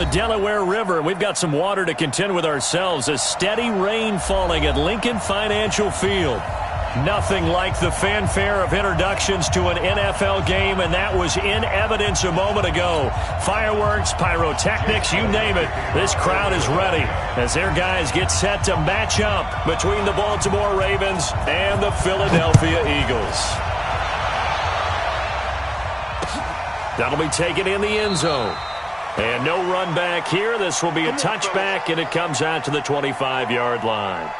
The Delaware River. We've got some water to contend with ourselves. A steady rain falling at Lincoln Financial Field. Nothing like the fanfare of introductions to an NFL game, and that was in evidence a moment ago. Fireworks, pyrotechnics, you name it. This crowd is ready as their guys get set to match up between the Baltimore Ravens and the Philadelphia Eagles. That'll be taken in the end zone. And no run back here. This will be a touchback, and it comes out to the 25-yard line.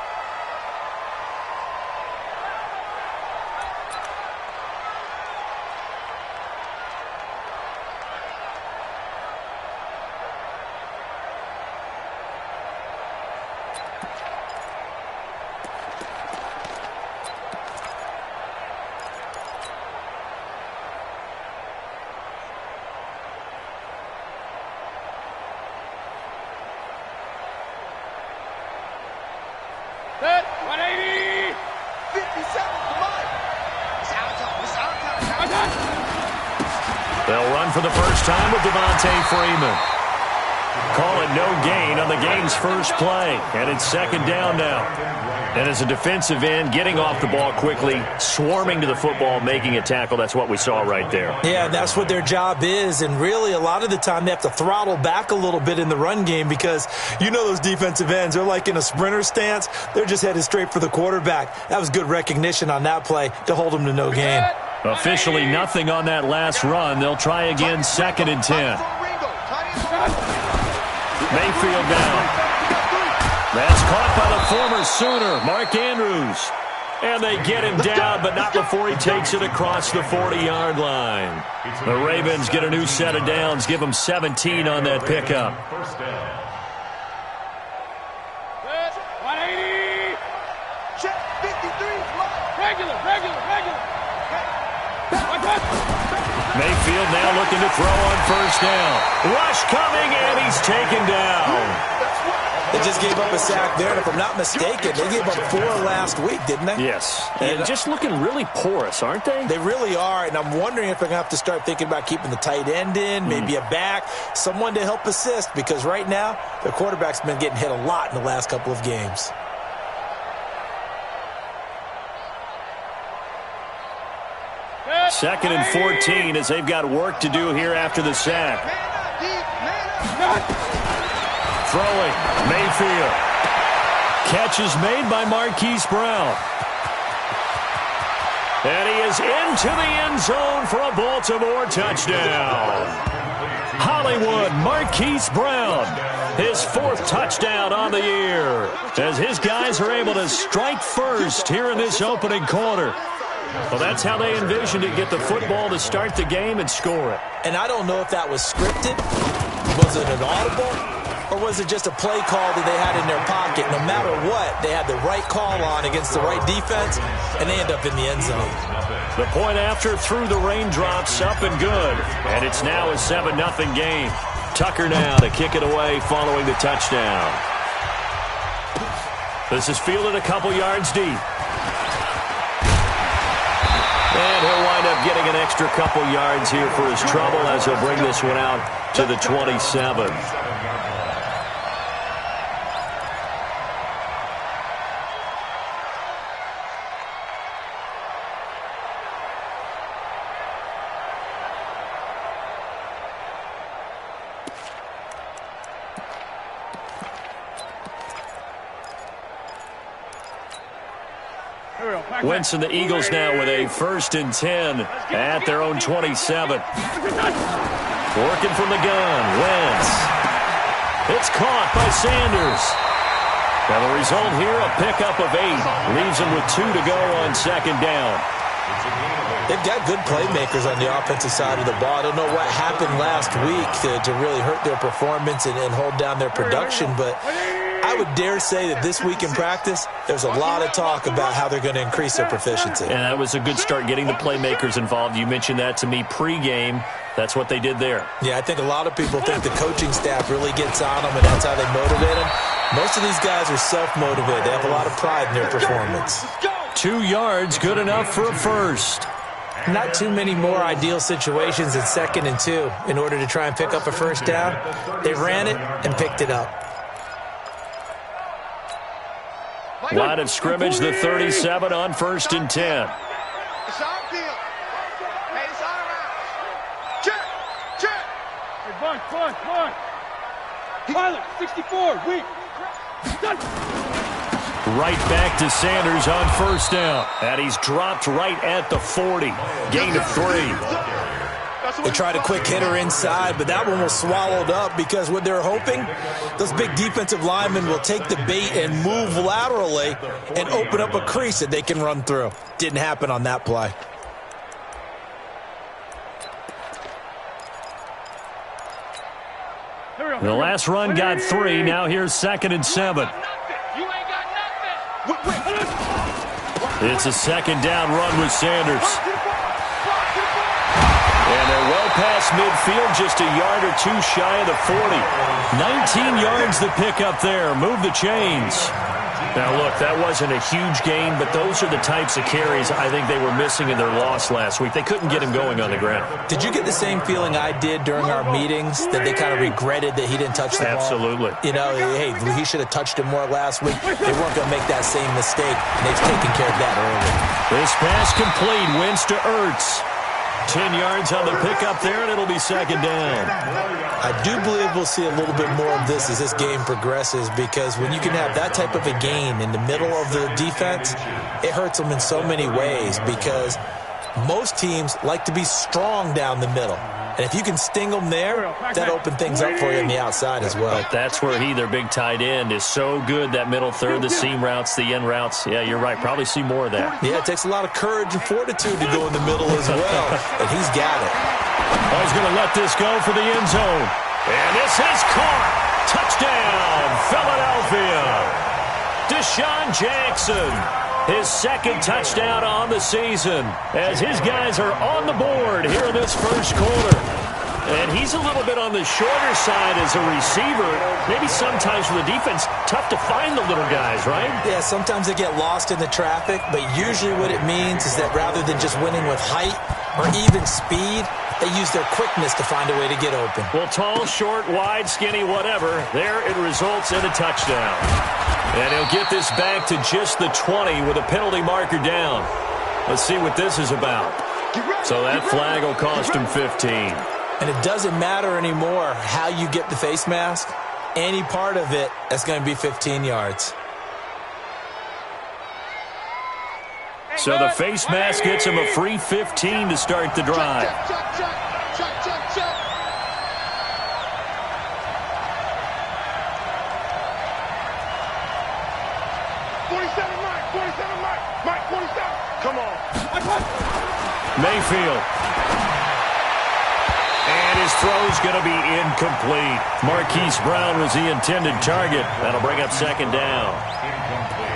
Set, 180! 57, come on! It's out time. They'll run for the first time with Devontae Freeman. Call it no gain on the game's first play, and it's second down now. And as a defensive end, getting off the ball quickly, swarming to the football, making a tackle, that's what we saw right there. Yeah, that's what their job is, and really a lot of the time they have to throttle back a little bit in the run game because you know those defensive ends, they're like in a sprinter stance. They're just headed straight for the quarterback. That was good recognition on that play to hold them to no gain. Officially nothing on that last run. They'll try again, 2nd and 10. Mayfield down. That's caught by the former Sooner, Mark Andrews. And they get him down, but not before he takes it across the 40-yard line. The Ravens get a new set of downs, give them 17 on that pickup. 180! Check 53, regular. Mayfield now looking to throw on first down. Rush coming, and he's taken down. They just gave up a sack there, and if I'm not mistaken, they gave up 4 last week, didn't they? Yes. And just looking really porous, aren't they? They really are, and I'm wondering if they're going to have to start thinking about keeping the tight end in, maybe a back, someone to help assist, because right now, their quarterback's been getting hit a lot in the last couple of games. Second and 14 as they've got work to do here after the sack. Throwing, Mayfield. Catch is made by Marquise Brown. And he is into the end zone for a Baltimore touchdown. Hollywood, Marquise Brown, his 4th touchdown on the year, as his guys are able to strike first here in this opening quarter. Well, that's how they envisioned it, get the football to start the game and score it. And I don't know if that was scripted. Was it an audible? Or was it just a play call that they had in their pocket? No matter what, they had the right call on against the right defense, and they end up in the end zone. The point after through the raindrops, up and good. And it's now a 7-0 game. Tucker now to kick it away following the touchdown. This is fielded a couple yards deep. And he'll wind up getting an extra couple yards here for his trouble as he'll bring this one out to the 27. Wentz and the Eagles now with a 1st and 10 at their own 27. Working from the gun, Wentz. It's caught by Sanders. Now the result here, a pickup of 8. Leaves them with 2 to go on 2nd down. They've got good playmakers on the offensive side of the ball. I don't know what happened last week to really hurt their performance and hold down their production, but I would dare say that this week in practice, there's a lot of talk about how they're going to increase their proficiency. And that was a good start getting the playmakers involved. You mentioned that to me pregame. That's what they did there. Yeah, I think a lot of people think the coaching staff really gets on them, and that's how they motivate them. Most of these guys are self-motivated. They have a lot of pride in their performance. 2 yards, good enough for a first. not too many more ideal situations in 2nd and 2 in order to try and pick up a first down. They ran it and picked it up. Line of scrimmage, the 37 on 1st and 10. It's our field. Hey, it's our route. Check. Check. Hey, Bun. Pilot, 64, weak. Done. Right back to Sanders on 1st down. And he's dropped right at the 40. Gain of 3. They tried a quick hitter inside, but that one was swallowed up because what they're hoping, those big defensive linemen will take the bait and move laterally and open up a crease that they can run through. Didn't happen on that play. The last run got 3. Now here's 2nd and 7. You ain't got nothing. It's a 2nd down run with Sanders. And they're well past midfield, just a yard or 2 shy of the 40. 19 yards the pick up there. Move the chains. Now, look, that wasn't a huge gain, but those are the types of carries I think they were missing in their loss last week. They couldn't get him going on the ground. Did you get the same feeling I did during our meetings, that they kind of regretted that he didn't touch the ball? Absolutely. You know, hey, he should have touched him more last week. They weren't going to make that same mistake, and they've taken care of that early. This pass complete. Wins to Ertz. 10 yards on the pickup there, and it'll be 2nd down. I do believe we'll see a little bit more of this as this game progresses, because when you can have that type of a gain in the middle of the defense, it hurts them in so many ways, because most teams like to be strong down the middle. And if you can sting them there, that opens things up for you on the outside as well. But that's where their big tight end, is so good, that middle third, the seam routes, the end routes. Yeah, you're right. Probably see more of that. Yeah, it takes a lot of courage and fortitude to go in the middle as well, and he's got it. Oh, he's going to let this go for the end zone. And this is caught. Touchdown, Philadelphia. Deshaun Jackson, his 2nd touchdown on the season, as his guys are on the board here in this first quarter. And he's a little bit on the shorter side as a receiver. Maybe sometimes for the defense, tough to find the little guys, right? Yeah, sometimes they get lost in the traffic, but usually what it means is that rather than just winning with height or even speed, they use their quickness to find a way to get open. Well, tall, short, wide, skinny, whatever, there it results in a touchdown. And he'll get this back to just the 20 with a penalty marker down. Let's see what this is about. So that flag will cost him 15. And it doesn't matter anymore how you get the face mask. Any part of it, that's going to be 15 yards. So the face mask gets him a free 15 to start the drive. Check. 47, Mike, 47. Come on. Mayfield. And his throw's going to be incomplete. Marquise Brown was the intended target. That'll bring up 2nd down.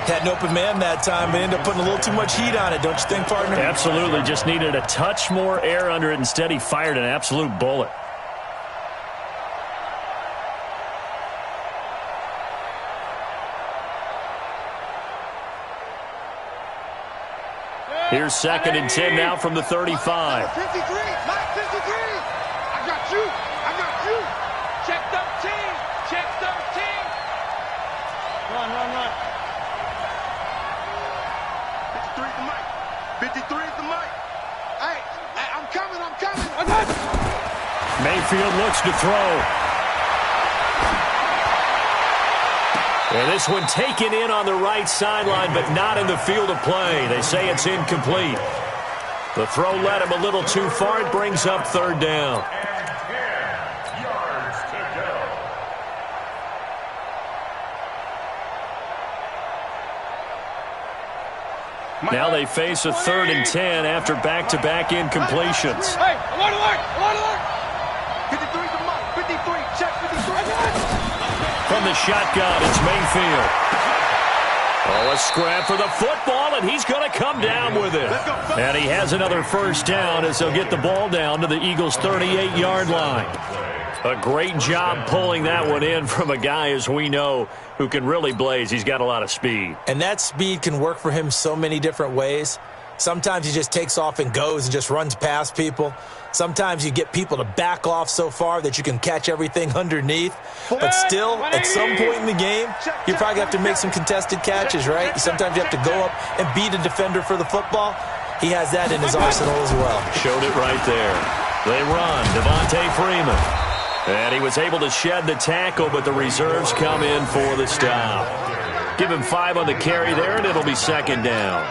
Had an open man that time, but ended up putting a little too much heat on it, don't you think, partner? Absolutely. Just needed a touch more air under it. Instead, he fired an absolute bullet. Here's 2nd and 10 now from the 35. 53, Mike, 53. I got you. Check 13. Check 13. Run. 53 is the Mike. 53 is the Mike. Hey, I'm coming. Mayfield looks to throw. And this one taken in on the right sideline, but not in the field of play. They say it's incomplete. The throw led him a little too far. It brings up 3rd down. Now they face a 3rd and 10 after back-to-back incompletions. Hey, alert. 53 to Mike. 53. Check 53. From the shotgun, it's Mayfield. Oh, a scrap for the football, and he's going to come down with it. And he has another first down as they'll get the ball down to the Eagles' 38-yard line. A great job pulling that one in from a guy, as we know, who can really blaze. He's got a lot of speed. And that speed can work for him so many different ways. Sometimes he just takes off and goes and just runs past people. Sometimes you get people to back off so far that you can catch everything underneath. But still, at some point in the game, you probably have to make some contested catches, right? Sometimes you have to go up and beat a defender for the football. He has that in his arsenal as well. Showed it right there. They run. Devontae Freeman. And he was able to shed the tackle, but the reserves come in for the stop. Give him 5 on the carry there, and it'll be second down.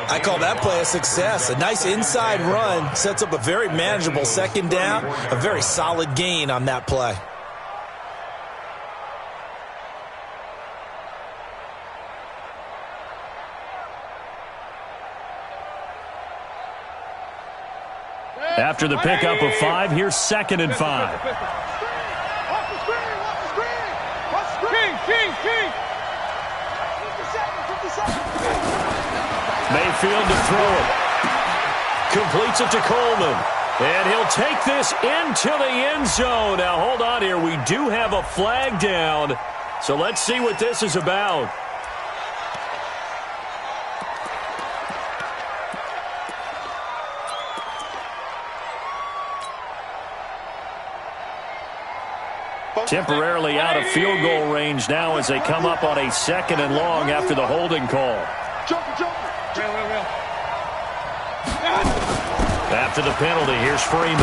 I call that play a success. A nice inside run sets up a very manageable second down, a very solid gain on that play. After the pickup of 5, here's 2nd and 5. Mayfield to throw it. Completes it to Coleman. And he'll take this into the end zone. Now, hold on here. We do have a flag down. So let's see what this is about. Temporarily out of field goal range now as they come up on a 2nd and long after the holding call. After the penalty, here's Freeman.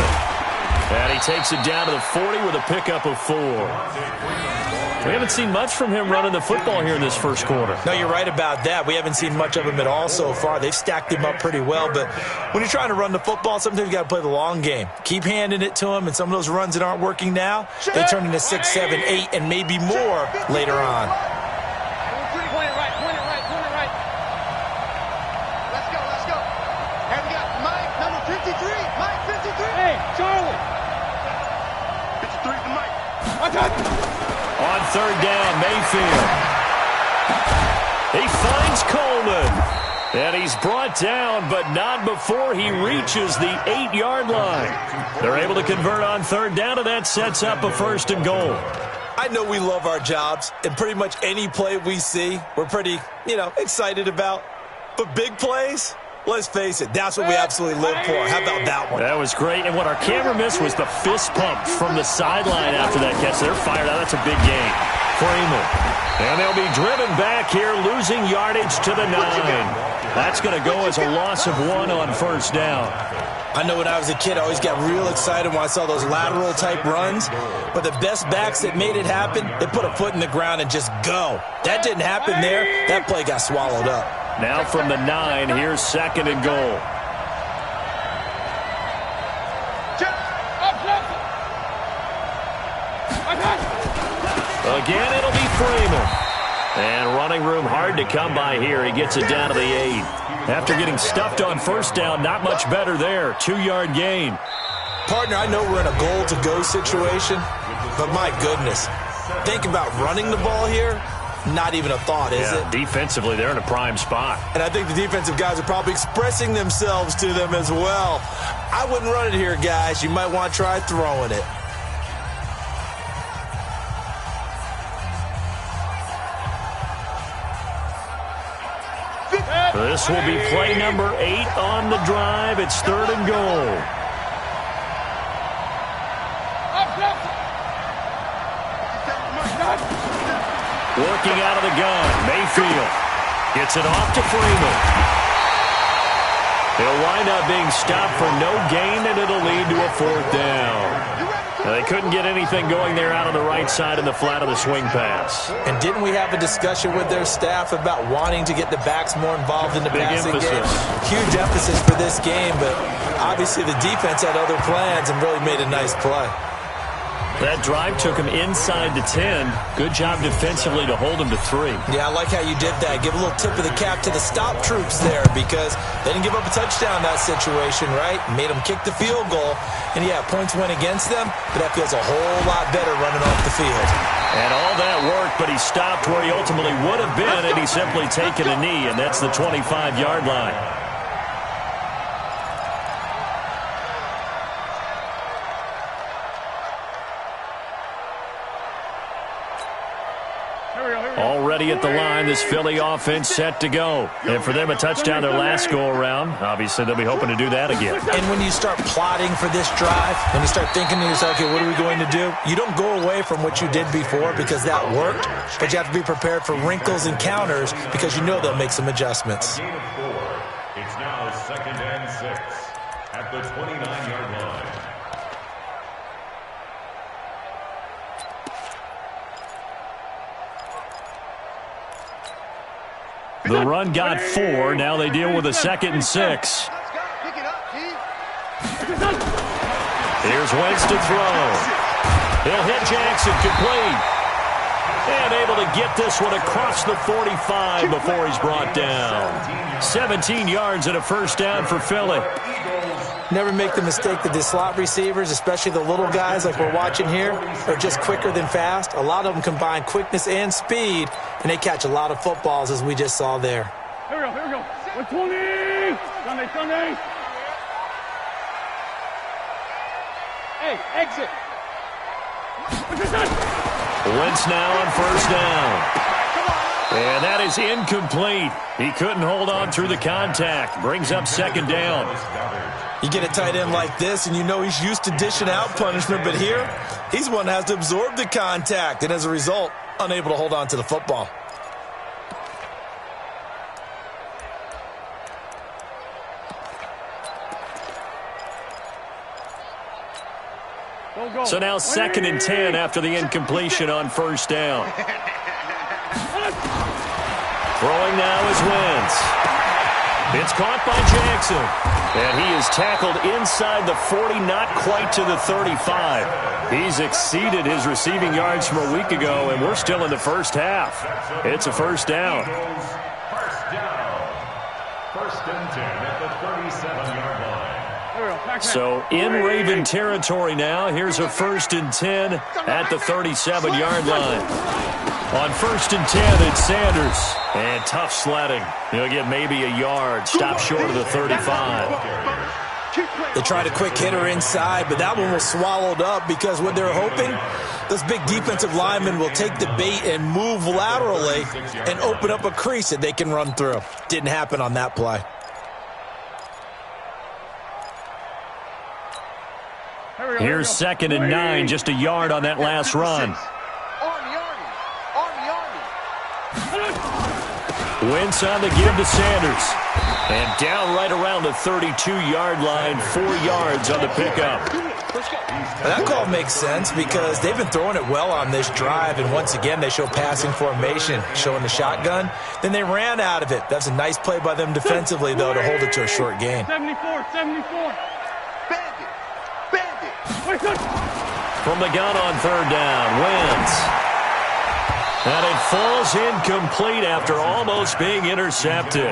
And he takes it down to the 40 with a pickup of 4. We haven't seen much from him running the football here in this first quarter. No, you're right about that. We haven't seen much of him at all so far. They've stacked him up pretty well, but when you're trying to run the football, sometimes you got to play the long game. Keep handing it to him, and some of those runs that aren't working now, they turn into 6, 7, 8, and maybe more later on. Point it right. Let's go. And we got Mike, number 53. Mike, 53. Hey, Charlie. 53 to Mike. Okay. On 3rd down, Mayfield. He finds Coleman. And he's brought down, but not before he reaches the 8-yard line. They're able to convert on 3rd down, and that sets up a 1st and goal. I know we love our jobs, and pretty much any play we see, we're pretty, excited about. But big plays, let's face it, that's what we absolutely live for. How about that one? That was great, and what our camera missed was the fist pump from the sideline after that catch. They're fired out. That's a big gain. Freeman. And they'll be driven back here, losing yardage to the 9. That's going to go as a loss of 1 on 1st down. I know when I was a kid, I always got real excited when I saw those lateral-type runs. But the best backs that made it happen, they put a foot in the ground and just go. That didn't happen there. That play got swallowed up. Now from the 9, here's 2nd and goal. Again, it'll be Freeman. And running room hard to come by here. He gets it down to the 8. After getting stuffed on 1st down, not much better there. 2-yard gain. Partner, I know we're in a goal-to-go situation, but my goodness. Think about running the ball here. Not even a thought, is it? Defensively, they're in a prime spot. And I think the defensive guys are probably expressing themselves to them as well. I wouldn't run it here, guys. You might want to try throwing it. This will be play number 8 on the drive. It's 3rd and goal. Working out of the gun, Mayfield gets it off to Freeman. He'll wind up being stopped for no gain, and it'll lead to a 4th down. They couldn't get anything going there out on the right side in the flat of the swing pass. And didn't we have a discussion with their staff about wanting to get the backs more involved in the passing game? Huge emphasis for this game, but obviously the defense had other plans and really made a nice play. That drive took him inside the 10. Good job defensively to hold him to 3. Yeah, I like how you did that. Give a little tip of the cap to the stop troops there because they didn't give up a touchdown in that situation, right? Made them kick the field goal. And, yeah, points went against them, but that feels a whole lot better running off the field. And all that worked, but he stopped where he ultimately would have been, and he's simply taken a knee, and that's the 25-yard line. Already at the line, this Philly offense set to go. And for them, a touchdown their last go-around. Obviously, they'll be hoping to do that again. And when you start plotting for this drive, when you start thinking to yourself, okay, what are we going to do? You don't go away from what you did before because that worked, but you have to be prepared for wrinkles and counters because you know they'll make some adjustments. A gain of 4. It's now 2nd and 6 at the 29-yard line. The run got 4. Now they deal with a 2nd and 6. Here's Wentz to throw. He'll hit Jackson, complete. And able to get this one across the 45 before he's brought down. 17 yards and a first down for Philly. Never make the mistake that the slot receivers, especially the little guys like we're watching here, are just quicker than fast. A lot of them combine quickness and speed, and they catch a lot of footballs, as we just saw there. Here we go. 120! Sunday! Hey, exit! Wentz now on first down. And that is incomplete. He couldn't hold on through the contact. Brings up 2nd down. You get a tight end like this, and you know he's used to dishing out punishment, but here, he's one that has to absorb the contact, and as a result, unable to hold on to the football. So now 2nd and 10 after the incompletion on first down. Throwing now is Wentz. It's caught by Jackson. And he is tackled inside the 40, not quite to the 35. He's exceeded his receiving yards from a week ago, and we're still in the first half. It's a first down. First down. 1st and 10 at the 37-yard line. So in Raven territory now. Here's a 1st and 10 at the 37-yard line. On 1st and 10, it's Sanders. And tough sledding. He'll get maybe a yard. Stop short of the 35. They tried a quick hitter inside, but that one was swallowed up because what they're hoping, those big defensive linemen will take the bait and move laterally and open up a crease that they can run through. Didn't happen on that play. Here's 2nd and 9, just a yard on that last run. Wentz on the give to Sanders. And down right around the 32-yard line, 4 yards on the pickup. That call makes sense because they've been throwing it well on this drive, and once again they show passing formation, showing the shotgun. Then they ran out of it. That's a nice play by them defensively, though, to hold it to a short gain. 74. Bandit. From the gun on 3rd down, Wentz. And it falls incomplete after almost being intercepted.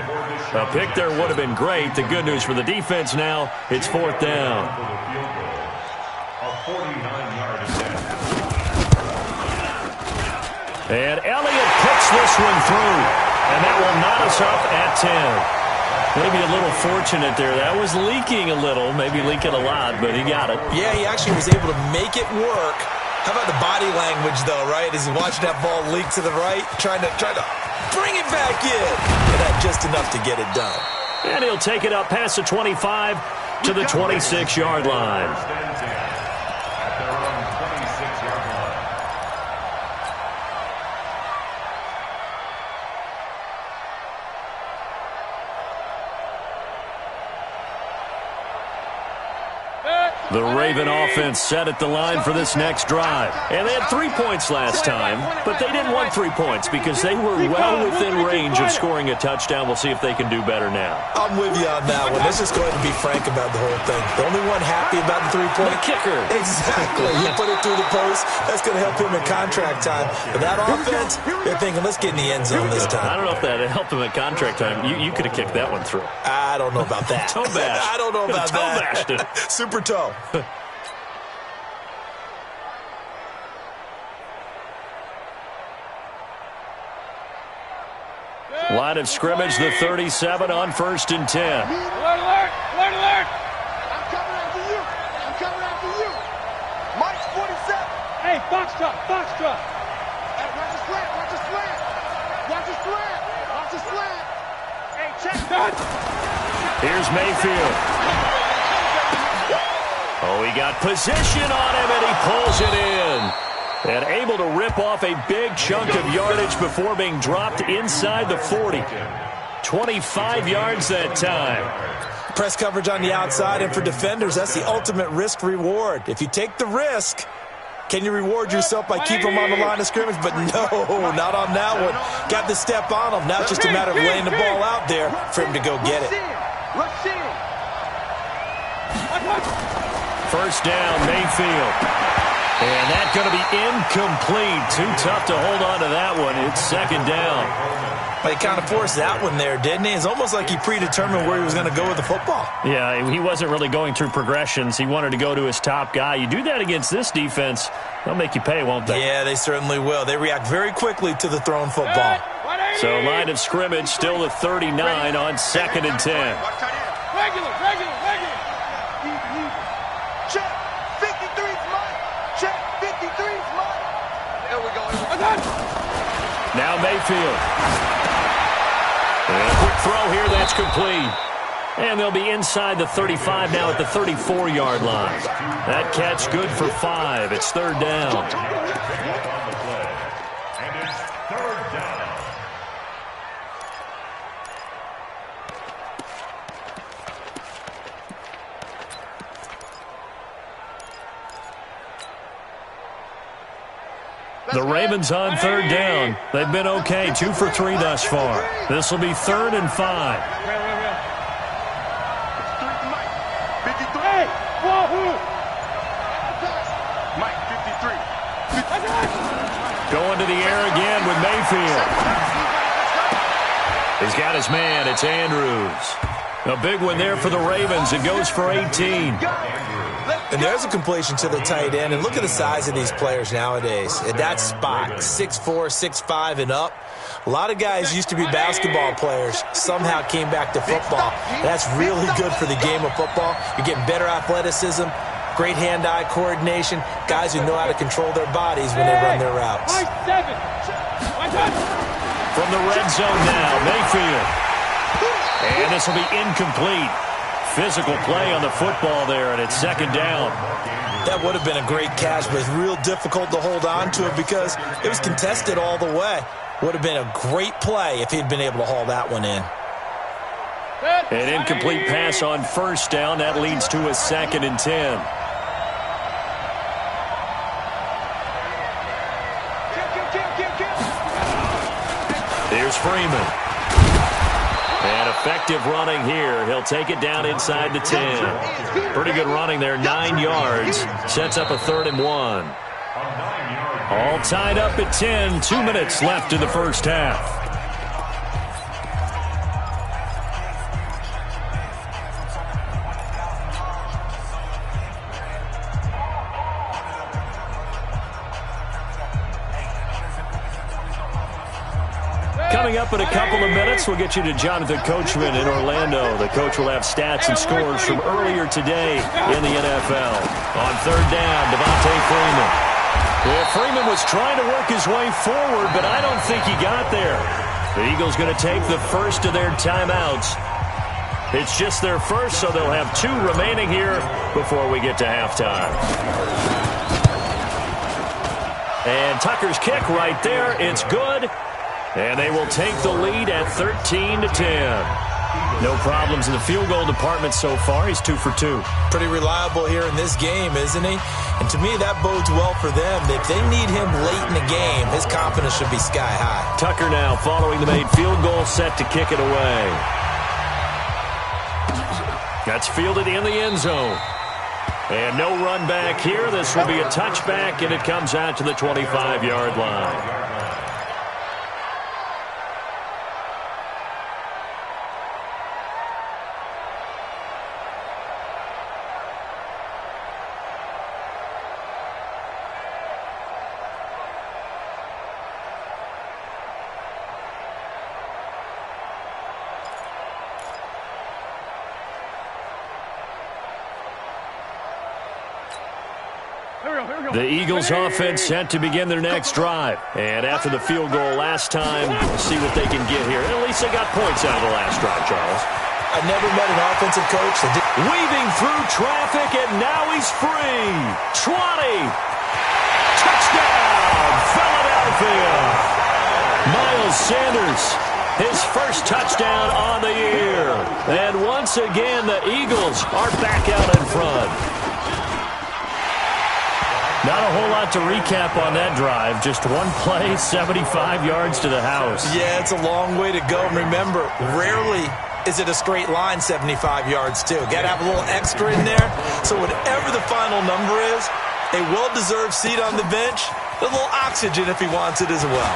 A pick there would have been great. The good news for the defense now, it's 4th down. A 49-yard attempt. And Elliott puts this one through. And that will knot us up at 10. Maybe a little fortunate there. That was leaking a little, maybe leaking a lot, but he got it. Yeah, he actually was able to make it work. How about the body language, though, right? As he watched that ball leak to the right, trying to bring it back in. And that just enough to get it done. And he'll take it up past the 25 to the 26-yard line. At their own 26-yard line. The Raven offense set at the line for this next drive. And they had 3 points last time, but they didn't want 3 points because they were well within range of scoring a touchdown. We'll see if they can do better now. I'm with you on that one. Let's just go ahead and be frank about the whole thing. The only one happy about the 3-point kicker. Exactly. He put it through the post. That's going to help him in contract time. But that offense, they're thinking, let's get in the end zone this time. I don't know if that helped him in contract time. You could have kicked that one through. I don't know about that. Toe bash. I don't know about toe bashed it. Super toe. Line of scrimmage, the 37 on 1st and 10. Alert! I'm coming after you. Mike's 47. Hey, Foxtrot. Hey, watch the slant. Here's Mayfield. Oh, he got position on him, and he pulls it in. And able to rip off a big chunk of yardage before being dropped inside the 40. 25 yards that time. Press coverage on the outside, and for defenders, that's the ultimate risk-reward. If you take the risk, can you reward yourself by keeping them on the line of scrimmage? But no, not on that one. Got the step on him. Now it's just a matter of laying the ball out there for him to go get it. First down, Mayfield. And that's going to be incomplete. Too tough to hold on to that one. It's second down. He kind of forced that one there, didn't he? It's almost like he predetermined where he was going to go with the football. Yeah, he wasn't really going through progressions. He wanted to go to his top guy. You do that against this defense, they'll make you pay, won't they? Yeah, they certainly will. They react very quickly to the thrown football. So line of scrimmage still at 39 on 2nd and 10. Regular. Check. 53's mine. Check. 53's mine. There we go. Now Mayfield. And a quick throw here, that's complete. And they'll be inside the 35 now at the 34-yard line. That catch good for 5. It's third down. And it's third down. The Ravens on third down. They've been okay, 2 for 3 thus far. This will be 3rd and 5. Going to the air again with Mayfield. He's got his man. It's Andrews. A big one there for the Ravens. It goes for 18. And there's a completion to the tight end. And look at the size of these players nowadays. At that spot, 6'4", 6'5", and up. A lot of guys used to be basketball players, somehow came back to football. That's really good for the game of football. You're getting better athleticism, great hand-eye coordination, guys who know how to control their bodies when they run their routes. From the red zone now, Mayfield. And this will be incomplete. Physical play on the football there, and it's second down. That would have been a great catch, but it's real difficult to hold on to it because it was contested all the way. Would have been a great play if he'd been able to haul that one in. An incomplete pass on first down. That leads to a 2nd and 10. Here's Freeman. And effective running here. He'll take it down inside the 10. Pretty good running there, 9 yards. Sets up a 3rd and 1. All tied up at 10. 2 minutes left in the first half. Coming up in a couple of minutes, we'll get you to Jonathan Coachman in Orlando. The coach will have stats and scores from earlier today in the NFL. On third down, Devontae Freeman. Well, Freeman was trying to work his way forward, but I don't think he got there. The Eagles going to take the first of their timeouts. It's just their first, so they'll have 2 remaining here before we get to halftime. And Tucker's kick right there. It's good. And they will take the lead at 13-10. No problems in the field goal department so far. He's 2 for 2. Pretty reliable here in this game, isn't he? And to me, that bodes well for them. If they need him late in the game, his confidence should be sky high. Tucker now following the made field goal, set to kick it away. That's fielded in the end zone. And no run back here. This will be a touchback, and it comes out to the 25-yard line. The Eagles offense set to begin their next drive. And after the field goal last time, we'll see what they can get here. At least they got points out of the last drive, Charles. I never met an offensive coach that did. Weaving through traffic, and now he's free. 20. Touchdown, Philadelphia. Miles Sanders, his first touchdown on the year. And once again, the Eagles are back out in front. Not a whole lot to recap on that drive. Just one play, 75 yards to the house. Yeah, it's a long way to go. Remember, rarely is it a straight line 75 yards, too. Got to have a little extra in there. So whatever the final number is, a well-deserved seat on the bench, a little oxygen if he wants it as well.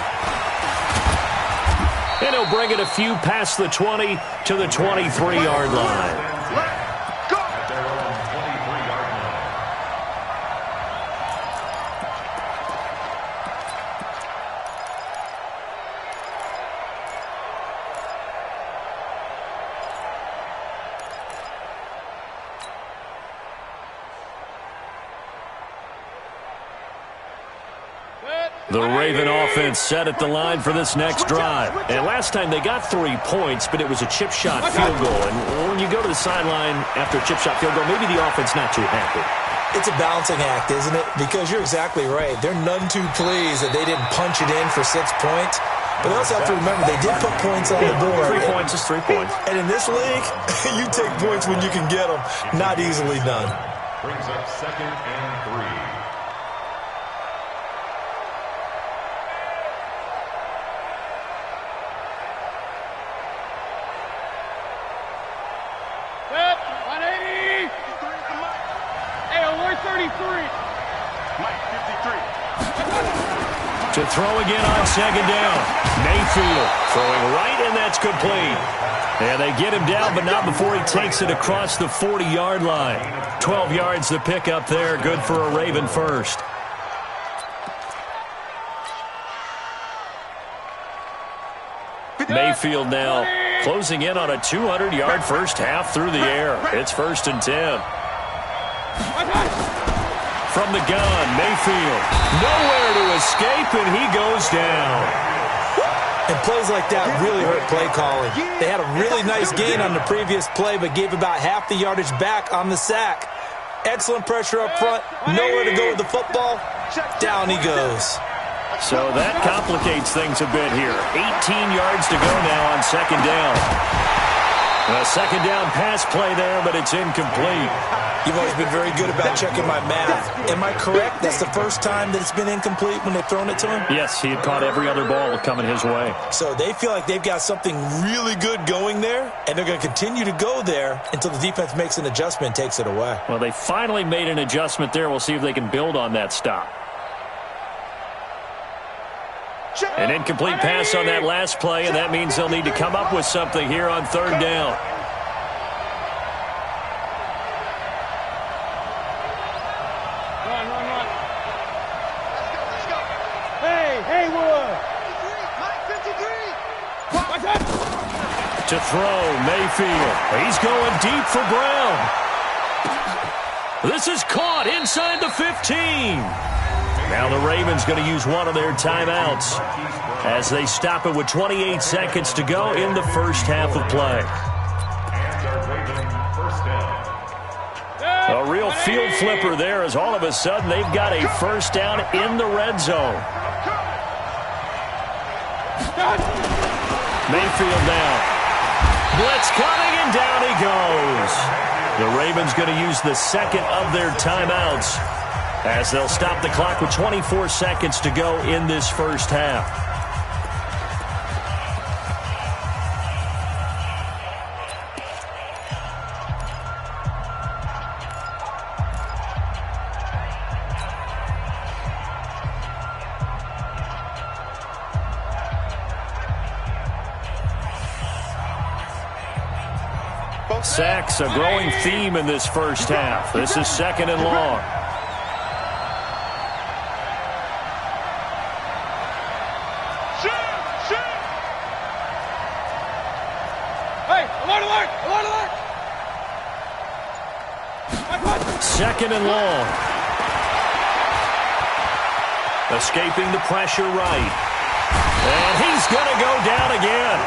And he'll bring it a few past the 20 to the 23-yard line. The Raven offense set at the line for this next drive. And last time they got 3 points, but it was a chip shot field goal. And when you go to the sideline after a chip shot field goal, maybe the offense not too happy. It's a balancing act, isn't it? Because you're exactly right. They're none too pleased that they didn't punch it in for 6 points. But they also have to remember they did put points on the board. 3 points is 3 points. And in this league, you take points when you can get them. Not easily done. Brings up 2nd and 3. To throw again on 2nd down. Mayfield throwing right, and that's complete. And they get him down, but not before he takes it across the 40-yard line. 12 yards to pick up there. Good for a Raven first. Mayfield now closing in on a 200-yard first half through the air. It's 1st and 10. From the gun, Mayfield. Nowhere to escape, and he goes down. And plays like that really hurt play calling. They had a really nice gain on the previous play, but gave about half the yardage back on the sack. Excellent pressure up front. Nowhere to go with the football. Down he goes. So that complicates things a bit here. 18 yards to go now on 2nd down. A 2nd down pass play there, but it's incomplete. You've always been very good about checking my math. Am I correct? That's the first time that it's been incomplete when they've thrown it to him? Yes, he had caught every other ball coming his way. So they feel like they've got something really good going there, and they're going to continue to go there until the defense makes an adjustment and takes it away. Well, they finally made an adjustment there. We'll see if they can build on that stop. An incomplete pass on that last play, and that means they'll need to come up with something here on 3rd down. To throw, Mayfield. He's going deep for Brown. This is caught inside the 15. Now the Ravens going to use one of their timeouts as they stop it with 28 seconds to go in the first half of play. A real field flipper there as all of a sudden they've got a first down in the red zone. Mayfield now. Blitz coming, and down he goes. The Ravens going to use the 2nd of their timeouts as they'll stop the clock with 24 seconds to go in this first half. Sacks, a growing theme in this first half. This is 2nd and long. Hey, alert, alert, alert, alert. 2nd and long. Escaping the pressure right. And he's going to go down again.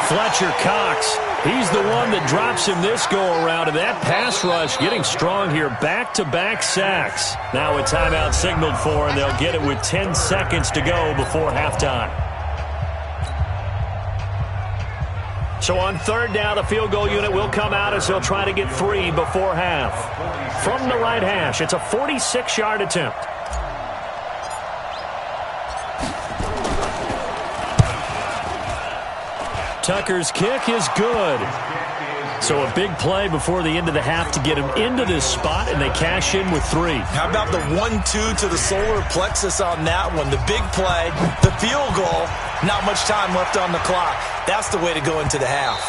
Fletcher Cox, he's the one that drops him this go-around. And that pass rush getting strong here. Back-to-back sacks. Now a timeout signaled for, and they'll get it with 10 seconds to go before halftime. So on third down, the field goal unit will come out as they'll try to get 3 before half. From the right hash, it's a 46-yard attempt. Tucker's kick is good. So a big play before the end of the half to get him into this spot, and they cash in with 3. How about the 1-2 to the solar plexus on that one? The big play, the field goal, not much time left on the clock. That's the way to go into the half.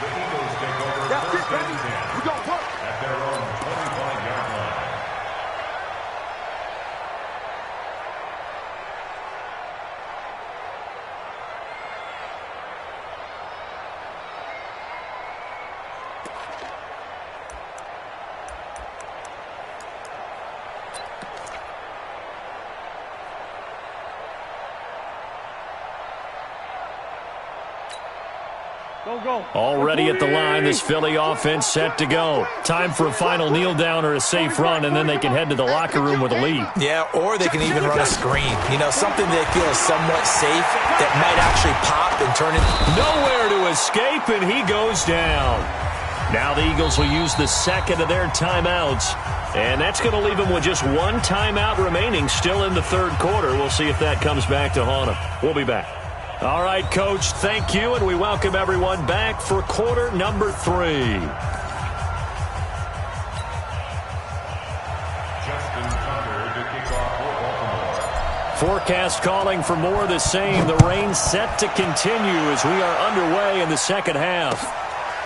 The Eagles take over first and 10 at their own 25-yard line. Already at the line, this Philly offense set to go. Time for a final kneel down or a safe run, and then they can head to the locker room with a lead. Yeah, or they can even run a screen. You know, something they feel is somewhat safe that might actually pop and turn it. Nowhere to escape, and he goes down. Now the Eagles will use the second of their timeouts, and that's going to leave them with just 1 timeout remaining still in the third quarter. We'll see if that comes back to haunt them. We'll be back. All right, Coach, thank you, and we welcome everyone back for quarter number 3. Justin Tucker to kick off for Baltimore. Forecast calling for more of the same. The rain set to continue as we are underway in the second half.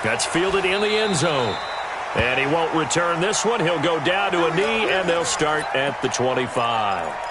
That's fielded in the end zone. And he won't return this one. He'll go down to a knee, and they'll start at the 25.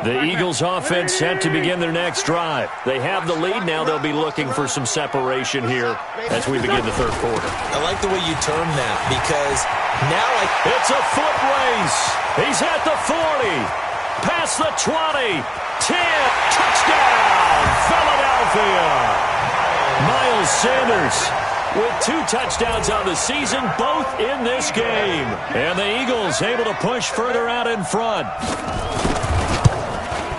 The Eagles offense set to begin their next drive. They have the lead. Now they'll be looking for some separation here as we begin the third quarter. I like the way you term that because now it's a foot race. He's at the 40, past the 20, 10, touchdown, Philadelphia. Miles Sanders with 2 touchdowns on the season, both in this game. And the Eagles able to push further out in front.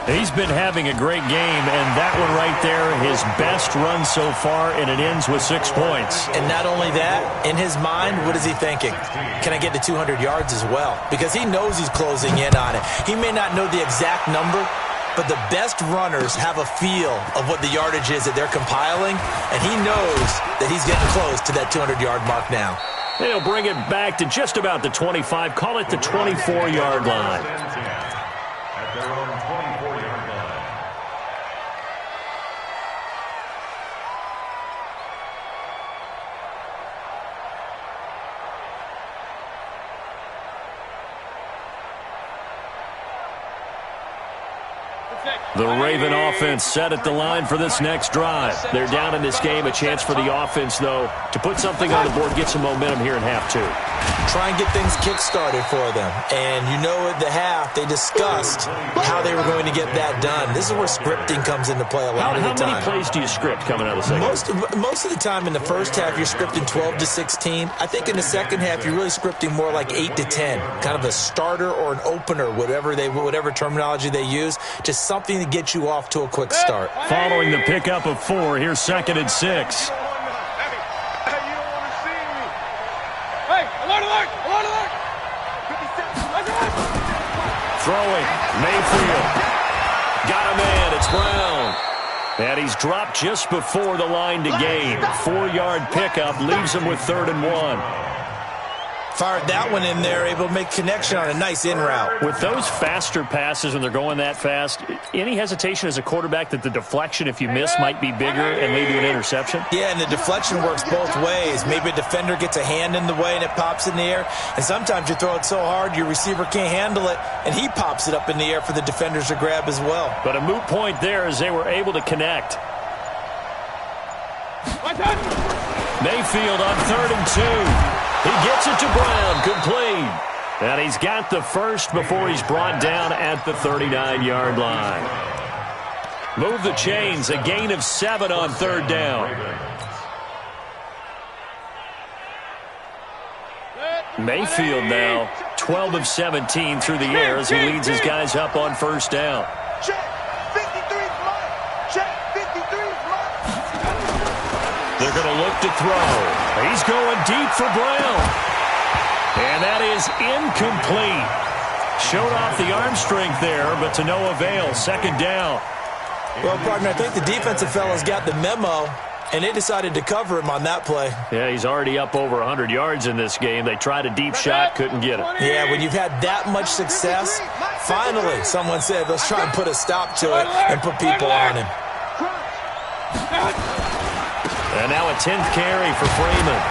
He's been having a great game, and that one right there, his best run so far, and it ends with 6 points. And not only that, in his mind, what is he thinking? Can I get to 200 yards as well? Because he knows he's closing in on it. He may not know the exact number, but the best runners have a feel of what the yardage is that they're compiling, and he knows that he's getting close to that 200-yard mark now. He'll bring it back to just about the 25, call it the 24-yard line. At their own 24-yard line. The Raven offense set at the line for this next drive. They're down in this game. A chance for the offense, though, to put something on the board, get some momentum here in half 2. Try and get things kick-started for them. And you know at the half, they discussed how they were going to get that done. This is where scripting comes into play a lot of the time. How many plays do you script coming out of the second? Most of the time in the first half, you're scripting 12 to 16. I think in the second half, you're really scripting more like 8 to 10. Kind of a starter or an opener, whatever terminology they use. Just something to get you off to a quick start. Following the pickup of 4, here's 2nd and 6. Throwing, Mayfield. Got a man, it's Brown. And he's dropped just before the line to gain. 4-yard pickup leaves him with 3rd and 1. Fired that one in there, able to make connection on a nice in route. With those faster passes when they're going that fast, any hesitation as a quarterback that the deflection, if you miss, might be bigger and lead to an interception? Yeah, and the deflection works both ways. Maybe a defender gets a hand in the way and it pops in the air. And sometimes you throw it so hard your receiver can't handle it, and he pops it up in the air for the defenders to grab as well. But a moot point there as they were able to connect. Mayfield on 3rd and 2. He gets it to Brown, complete. And he's got the first before he's brought down at the 39-yard line. Move the chains, a gain of 7 on 3rd down. Mayfield now 12 of 17 through the air as he leads his guys up on 1st down. Check. 53's mine. Check. 53's mine. They're going to look to throw. He's going deep for Brown. And that is incomplete. Showed off the arm strength there, but to no avail. 2nd down. Well, partner, I think the defensive fellas got the memo, and they decided to cover him on that play. Yeah, he's already up over 100 yards in this game. They tried a deep shot, couldn't get it. Yeah, when you've had that much success, finally someone said, let's try and put a stop to it and put people on him. And now a 10th carry for Freeman.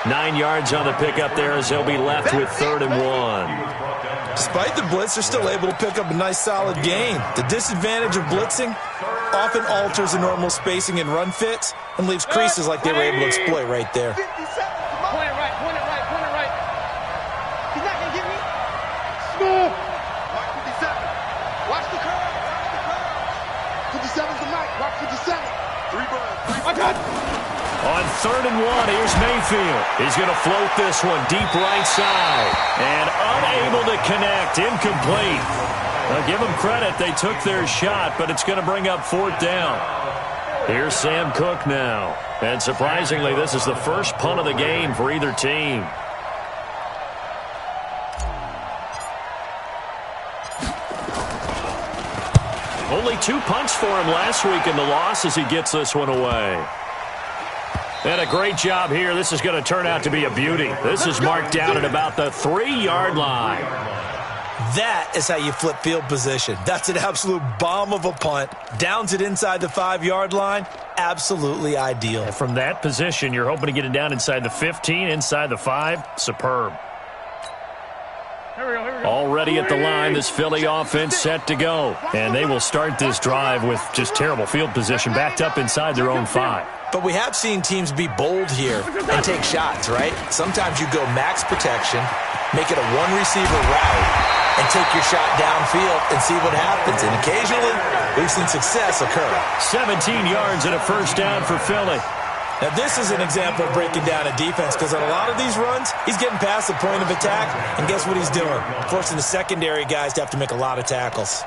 9 yards on the pickup there as they'll be left with 3rd and 1. Despite the blitz, they're still able to pick up a nice solid gain. The disadvantage of blitzing often alters the normal spacing and run fits and leaves creases like they were able to exploit right there. Point it right, point it right, point it right. He's not going to get me. Smooth. Watch 57. Watch the curve. Watch the curve. 57's the mic. Watch 57. 3 birds. I got it. On 3rd and 1, here's Mayfield. He's going to float this one deep right side. And unable to connect. Incomplete. Now, give them credit. They took their shot, but it's going to bring up 4th down. Here's Sam Cook now. And surprisingly, this is the first punt of the game for either team. Only 2 punts for him last week in the loss as he gets this one away. And a great job here. This is going to turn out to be a beauty. This is marked down at about the 3-yard line. That is how you flip field position. That's an absolute bomb of a punt. Downs it inside the 5-yard line. Absolutely ideal. And from that position, you're hoping to get it down inside the 15, inside the 5. Superb. Already at the line, this Philly offense set to go. And they will start this drive with just terrible field position, backed up inside their own 5. But we have seen teams be bold here and take shots, right? Sometimes you go max protection, make it a one-receiver route, and take your shot downfield and see what happens. And occasionally, we've seen success occur. 17 yards and a 1st down for Philly. Now, this is an example of breaking down a defense because on a lot of these runs, he's getting past the point of attack, and guess what he's doing? Forcing the secondary guys to have to make a lot of tackles.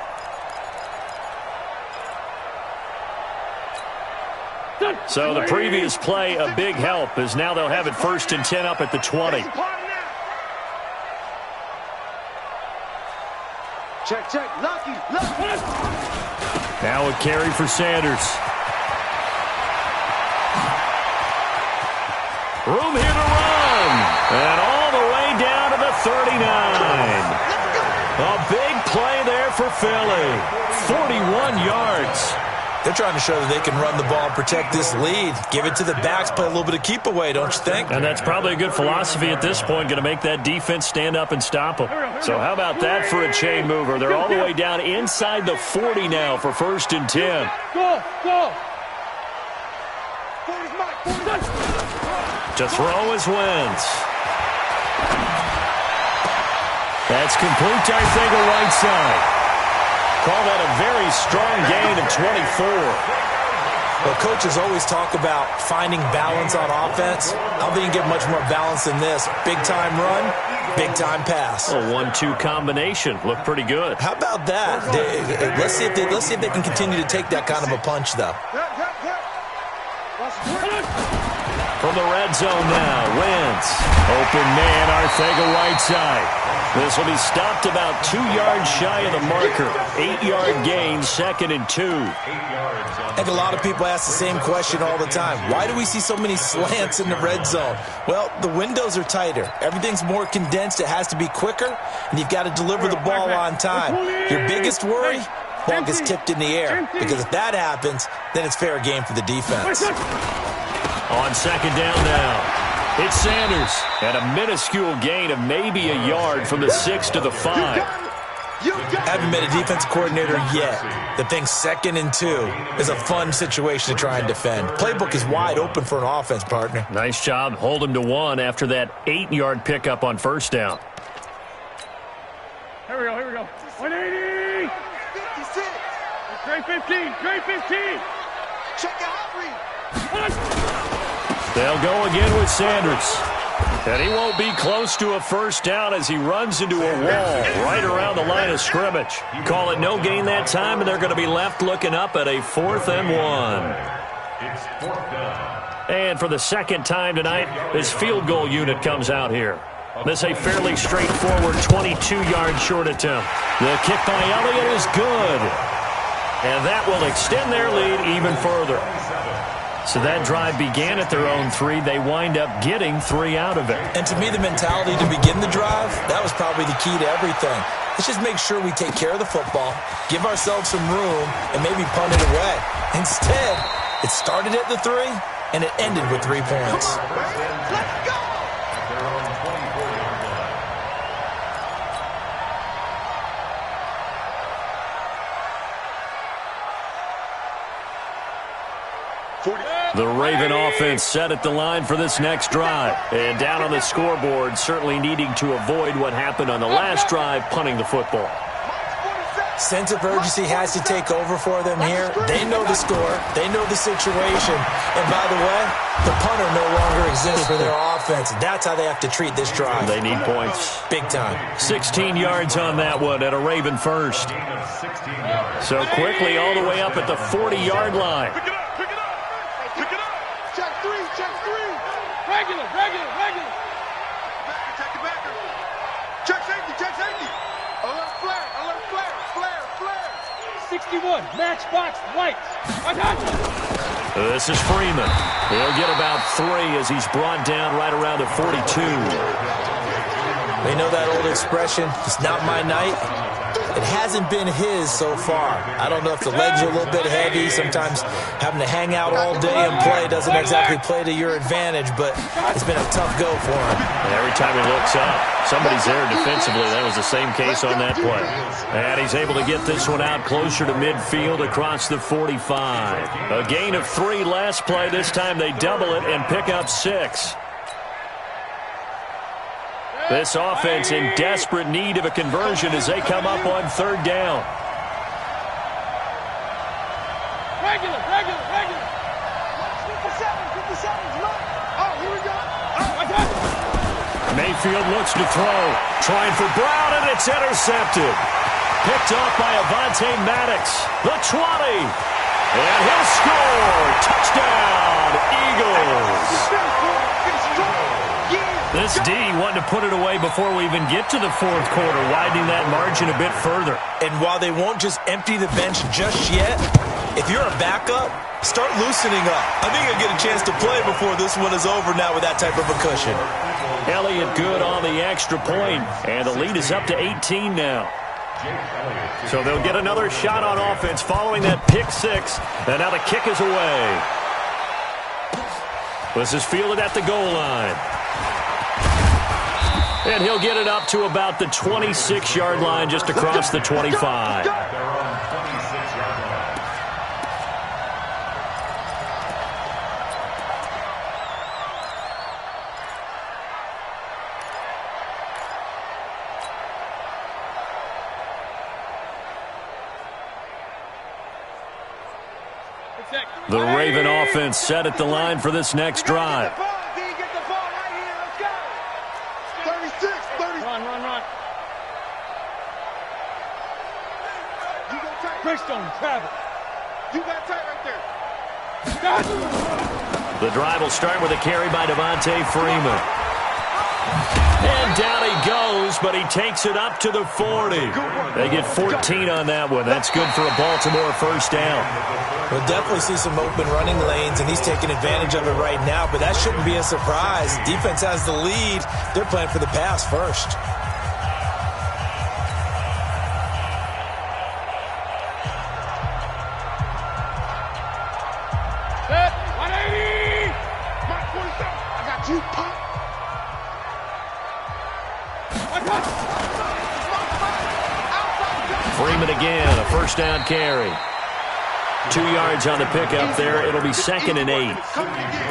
So the previous play, a big help, as now they'll have it 1st and 10 up at the 20. Check, check. Lucky, lucky. Now a carry for Sanders. Room here to run. And all the way down to the 39. A big play there for Philly. 41 yards. They're trying to show that they can run the ball and protect this lead. Give it to the backs, play a little bit of keep away, don't you think? And that's probably a good philosophy at this point, going to make that defense stand up and stop them. So how about that for a chain mover? They're all the way down inside the 40 now for 1st and 10. Go, go. To throw is Wentz. That's complete to Arcega-Whiteside. Call that a very strong gain of 24. Well, coaches always talk about finding balance on offense. I don't think you can get much more balance than this. Big-time run, big-time pass. A 1-2 combination. Looked pretty good. How about that? Let's see if they can continue to take that kind of a punch, though. From the red zone now, Wentz. Open man, Arcega-Whiteside. This will be stopped about 2 yards shy of the marker. 8-yard gain, 2nd and 2. I think a lot of people ask the same question all the time. Why do we see so many slants in the red zone? Well, the windows are tighter. Everything's more condensed. It has to be quicker, and you've got to deliver the ball on time. Your biggest worry? Ball gets tipped in the air. Because if that happens, then it's fair game for the defense. On 2nd down now. It's Sanders at a minuscule gain of maybe a yard from the 6 to the 5. Haven't been a defensive coordinator yet. The thing 2nd and 2 is a fun situation to try and defend. Playbook is wide open for an offense, partner. Nice job. Hold him to 1 after that 8-yard pickup on 1st down. Here we go. 180. 56. Trey 15. Check out read. They'll go again with Sanders. And he won't be close to a 1st down as he runs into a wall right around the line of scrimmage. Call it no gain that time, and they're going to be left looking up at a 4th and 1. It's 4th down. And for the 2nd time tonight, this field goal unit comes out here. This a fairly straightforward 22-yard short attempt. The kick by Elliott is good. And that will extend their lead even further. So that drive began at their own 3. They wind up getting 3 out of it. And to me, the mentality to begin the drive, that was probably the key to everything. Let's just make sure we take care of the football, give ourselves some room, and maybe punt it away. Instead, it started at the 3, and it ended with 3 points. Let's go! Their own 24-yard line. The Raven offense set at the line for this next drive. And down on the scoreboard, certainly needing to avoid what happened on the last drive, punting the football. Sense of urgency has to take over for them here. They know the score. They know the situation. And by the way, the punter no longer exists for their offense. That's how they have to treat this drive. They need points. Big time. 16 yards on that one at a Raven first. So quickly all the way up at the 40-yard line. Regular. Check safety. Alert flare. 61, matchbox lights. This is Freeman. He'll get about 3 as he's brought down right around the 42. They know that old expression, it's not my night. It hasn't been his so far. I don't know if the legs are a little bit heavy. Sometimes having to hang out all day and play doesn't exactly play to your advantage, but it's been a tough go for him. And every time he looks up, somebody's there defensively. That was the same case on that play. And he's able to get this one out closer to midfield across the 45. A gain of 3 last play. This time they double it and pick up 6. This offense in desperate need of a conversion as they come up on 3rd down. Regular. 57's right. Oh, here we go. Mayfield looks to throw. Trying for Brown, and it's intercepted. Picked off by Avonte Maddox. The 20. And he'll score. Touchdown, Eagles. This D wanted to put it away before we even get to the 4th quarter, widening that margin a bit further. And while they won't just empty the bench just yet, if you're a backup, start loosening up. I think you'll get a chance to play before this one is over now with that type of a cushion. Elliott good on the extra point, and the lead is up to 18 now. So they'll get another shot on offense following that pick 6, and now the kick is away. This is fielded at the goal line. And he'll get it up to about the 26-yard line, just across the 25. The Raven offense set at the line for this next drive. Brickstone, travel. You got tight right there. The drive will start with a carry by Devontae Freeman. And down he goes, but he takes it up to the 40. They get 14 on that one. That's good for a Baltimore first down. We'll definitely see some open running lanes, and he's taking advantage of it right now, but that shouldn't be a surprise. Defense has the lead. They're playing for the pass first. Set, 180! Mark 47, I got you, pop. Freeman again, a first down carry. 2 yards on the pickup there. It'll be 2nd and 8.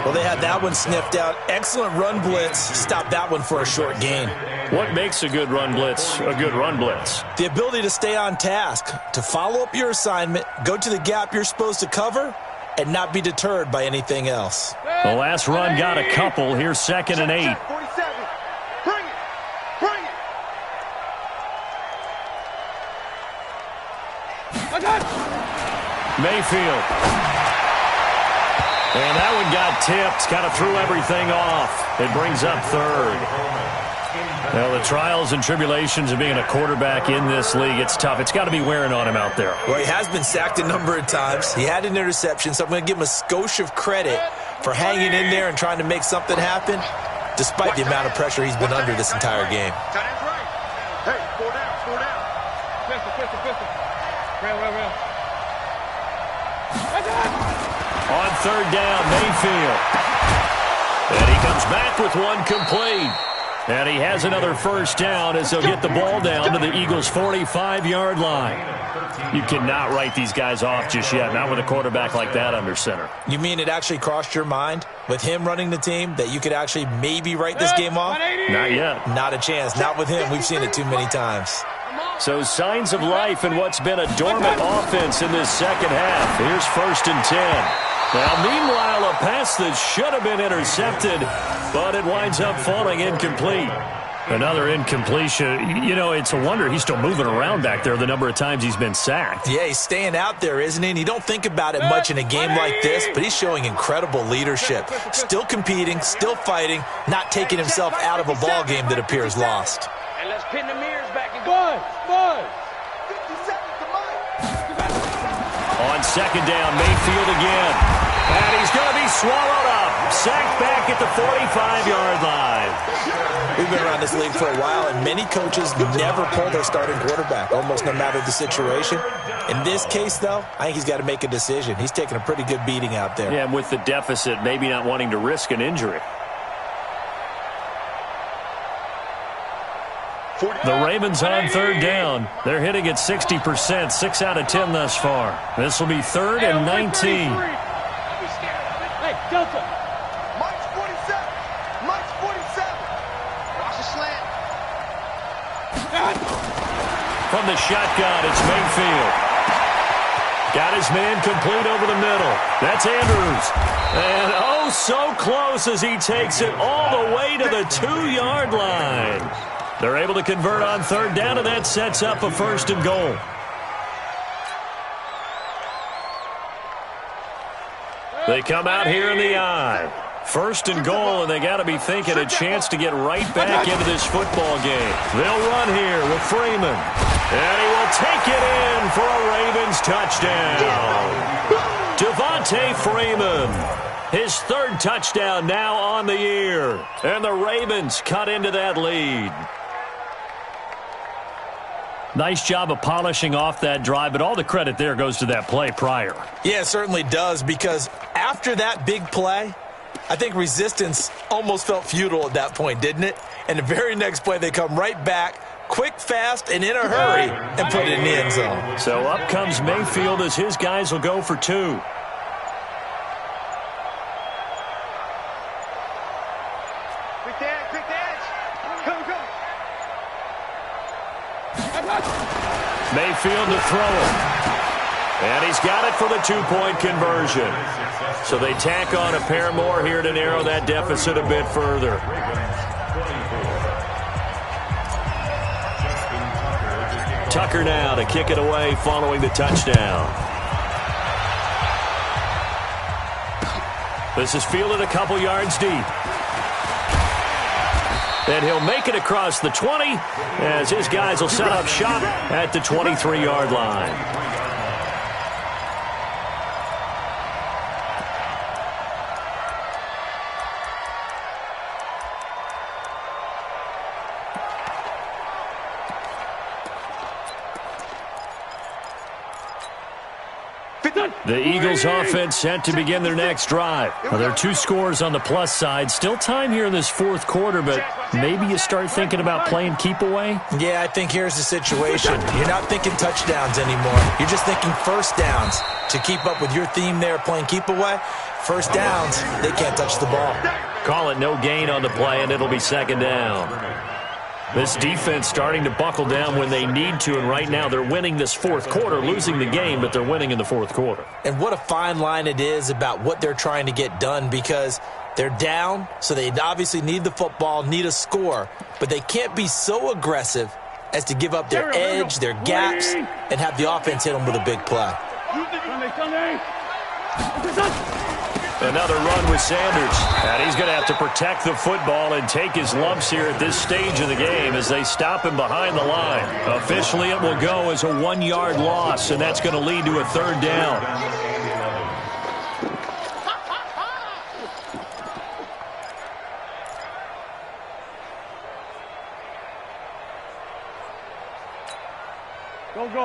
Well, they had that one sniffed out. Excellent run blitz. Stop that one for a short gain. What makes a good run blitz a good run blitz? The ability to stay on task, to follow up your assignment, go to the gap you're supposed to cover, and not be deterred by anything else. The last run got a couple. Here's 2nd and 8. 47. Bring it. Bring it. I got it. Mayfield. And that one got tipped. Kind of threw everything off. It brings up 3rd. Well, the trials and tribulations of being a quarterback in this league, it's tough. It's got to be wearing on him out there. Well, he has been sacked a number of times. He had an interception, so I'm going to give him a skosh of credit for hanging in there and trying to make something happen, despite the amount of pressure he's been under this entire game. Tight end's right. Hey, 4 down, 4 down. Pistol. Rail. On 3rd down, Mayfield. And he comes back with one complete. And he has another first down as he'll get the ball down to the Eagles' 45-yard line. You cannot write these guys off just yet, not with a quarterback like that under center. You mean it actually crossed your mind with him running the team that you could actually maybe write this game off? Not yet. Not a chance. Not with him. We've seen it too many times. So signs of life in what's been a dormant offense in this second half. Here's 1st and 10. Now, meanwhile, a pass that should have been intercepted, but it winds up falling incomplete. Another incompletion. You know, it's a wonder he's still moving around back there the number of times he's been sacked. Yeah, he's staying out there, isn't he? And you don't think about it much in a game like this, but he's showing incredible leadership. Still competing, still fighting, not taking himself out of a ball game that appears lost. And let's pin the mirrors back and go. 50 seconds to mine. On 2nd down, Mayfield again. And he's going to be swallowed up. Sacked back at the 45-yard line. We've been around this league for a while, and many coaches never pull their starting quarterback, almost no matter the situation. In this case, though, I think he's got to make a decision. He's taking a pretty good beating out there. Yeah, and with the deficit, maybe not wanting to risk an injury. The Ravens on 3rd down. They're hitting at 60%, 6 out of 10 thus far. This will be 3rd and 19. Hey, Delta. Mike's 47. Mike's 47. Watch the slant. From the shotgun, it's Mayfield. Got his man complete over the middle. That's Andrews. And oh, so close as he takes it all the way to the 2-yard line. They're able to convert on 3rd down, and that sets up a 1st and goal. They come out here in the I. 1st and goal, and they got to be thinking a chance to get right back into this football game. They'll run here with Freeman. And he will take it in for a Ravens touchdown. Devontae Freeman. His 3rd touchdown now on the year. And the Ravens cut into that lead. Nice job of polishing off that drive, but all the credit there goes to that play prior. Yeah, it certainly does, because after that big play, I think resistance almost felt futile at that point, didn't it? And the very next play, they come right back, quick, fast, and in a hurry, and put it in the end zone. So up comes Mayfield as his guys will go for 2. Quick the edge. Come. Mayfield to throw it. And he's got it for the 2-point conversion. So they tack on a pair more here to narrow that deficit a bit further. Tucker now to kick it away following the touchdown. This is fielded a couple yards deep. And he'll make it across the 20 as his guys will set up shop at the 23-yard line. The Eagles offense set to begin their next drive. Well, there are 2 scores on the plus side. Still time here in this fourth quarter, but maybe you start thinking about playing keep away? Yeah, I think here's the situation. You're not thinking touchdowns anymore. You're just thinking first downs. To keep up with your theme there, playing keep away, first downs, they can't touch the ball. Call it no gain on the play, and it'll be second down. This defense starting to buckle down when they need to, and right now they're winning this fourth quarter, losing the game, but they're winning in the fourth quarter. And what a fine line it is about what they're trying to get done, because they're down, so they obviously need the football, need a score, but they can't be so aggressive as to give up their edge, their gaps, and have the offense hit them with a big play. Another run with Sanders, and he's going to have to protect the football and take his lumps here at this stage of the game as they stop him behind the line. Officially, it will go as a 1-yard loss, and that's going to lead to a third down.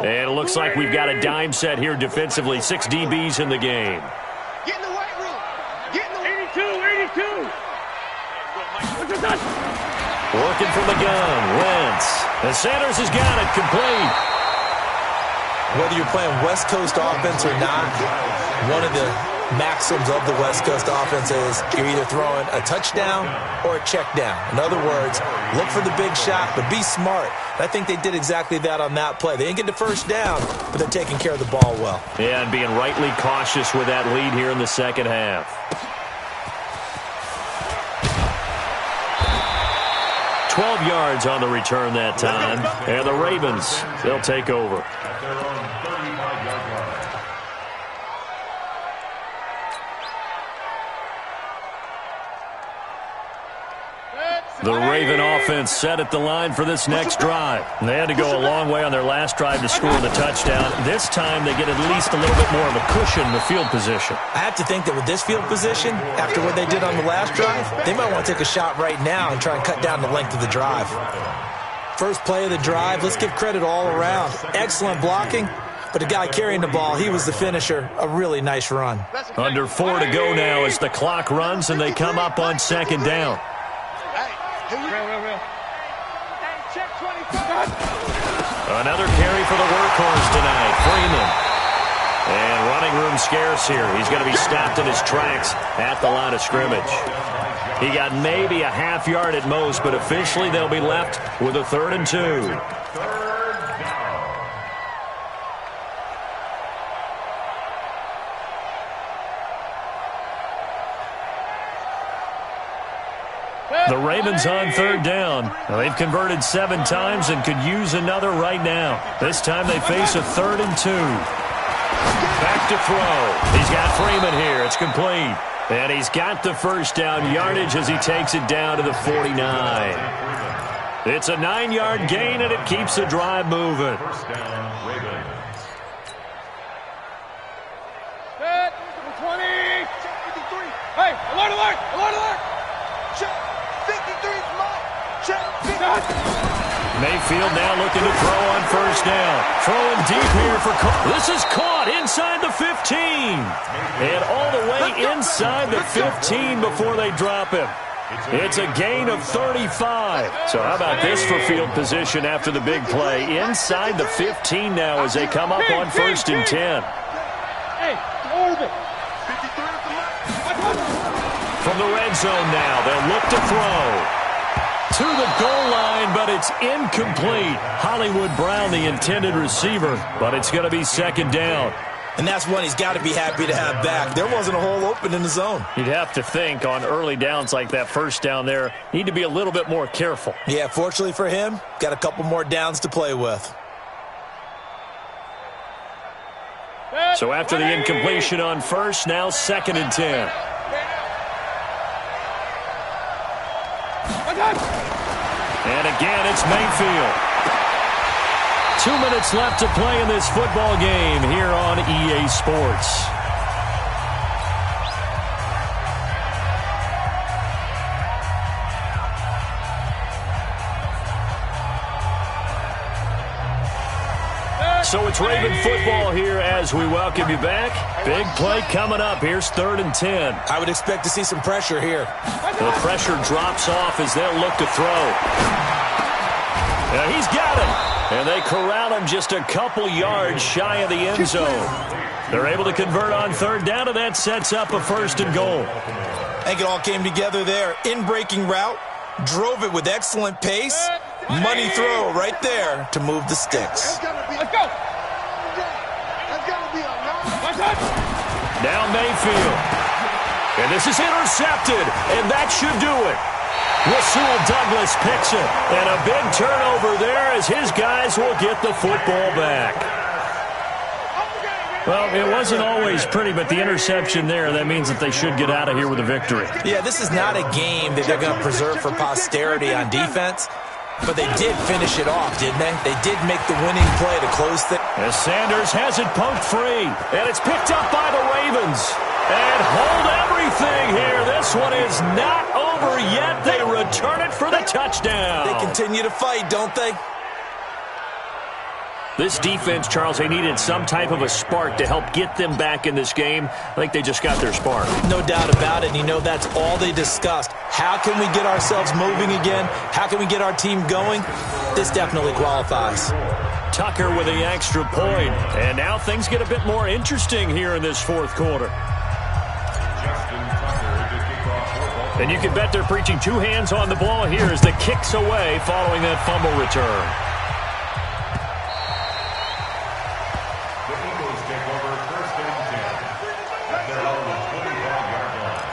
And it looks like we've got a dime set here defensively. 6 DBs in the game. Get in the weight room. Get in the 82. Working from the gun, Wentz. And Sanders has got it complete. Whether you're playing West Coast offense or not, one of the maxims of the West Coast offense is you're either throwing a touchdown or a check down. In other words, look for the big shot, but be smart. And I think they did exactly that on that play. They didn't get the first down, but they're taking care of the ball well. Yeah, and being rightly cautious with that lead here in the second half. $12 yards on the return that time. And the Ravens, they'll take over. The Raven offense set at the line for this next drive. They had to go a long way on their last drive to score the touchdown. This time they get at least a little bit more of a cushion in the field position. I have to think that with this field position, after what they did on the last drive, they might want to take a shot right now and try and cut down the length of the drive. First play of the drive, let's give credit all around. Excellent blocking, but the guy carrying the ball, he was the finisher. A really nice run. Under 4 to go now as the clock runs and they come up on second down. Another carry for the workhorse tonight, Freeman. And running room scarce here. He's going to be stopped in his tracks at the line of scrimmage. He got maybe a half yard at most, but officially they'll be left with a 3rd and 2. The Ravens on 3rd down. Now, they've converted 7 times and could use another right now. This time they face a 3rd and 2. Back to throw. He's got Freeman here. It's complete. And he's got the first down yardage as he takes it down to the 49. It's a 9-yard gain, and it keeps the drive moving. First down, Ravens. Set. 20. check 53. Hey, alert, alert, alert, alert. Check 53 is mine. Check 50. Mayfield now looking to throw on first down. Throwing deep here for this is caught inside the 15. And all the way inside the 15 before they drop him. It's a gain of 35. So how about this for field position after the big play? Inside the 15 now as they come up on 1st and 10. Hey, orbit. 53 is the mine. From the red zone now, they'll look to throw. To the goal line, but it's incomplete. Hollywood Brown, the intended receiver, but it's going to be 2nd down. And that's one he's got to be happy to have back. There wasn't a hole open in the zone. You'd have to think on early downs like that first down there, need to be a little bit more careful. Yeah, fortunately for him, got a couple more downs to play with. So after the incompletion on first, now 2nd and 10. And again, it's Mayfield. 2 minutes left to play in this football game here on EA Sports. So it's Raven football here as we welcome you back. Big play coming up. Here's 3rd and 10. I would expect to see some pressure here. The pressure drops off as they'll look to throw. He's got it. And they corral him just a couple yards shy of the end zone. They're able to convert on 3rd down, and that sets up a 1st and goal. I think it all came together there. In-breaking route, drove it with excellent pace. Money throw right there to move the sticks. Let's go. Now Mayfield. And this is intercepted, and that should do it. Rasul Douglas picks it, and a big turnover there as his guys will get the football back. Well, it wasn't always pretty, but the interception there, that means that they should get out of here with a victory. Yeah, this is not a game that they're going to preserve for posterity on defense, but they did finish it off, didn't they? They did make the winning play to close things. As Sanders has it poked free, and it's picked up by the Ravens. And hold everything here. This one is not over yet. They return it for the touchdown. They continue to fight, don't they? This defense, Charles, they needed some type of a spark to help get them back in this game. I think they just got their spark. No doubt about it, and you know that's all they discussed. How can we get ourselves moving again? How can we get our team going? This definitely qualifies. Tucker with the extra point. And now things get a bit more interesting here in this 4th quarter. And you can bet they're preaching 2 hands on the ball here as the kick's away following that fumble return. The Eagles take over 1st and 10 at their own 25-yard line.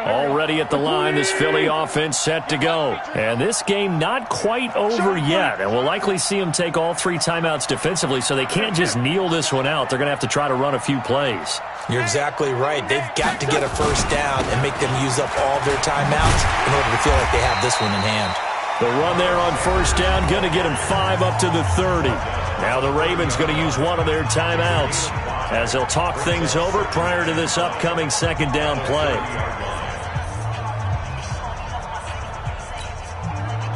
Already at the line, this Philly offense set to go. And this game not quite over yet. And we'll likely see them take all 3 timeouts defensively, so they can't just kneel this one out. They're going to have to try to run a few plays. You're exactly right. They've got to get a 1st down and make them use up all their timeouts in order to feel like they have this one in hand. The run there on 1st down, going to get them 5 up to the 30. Now the Ravens going to use one of their timeouts as they'll talk things over prior to this upcoming 2nd down play.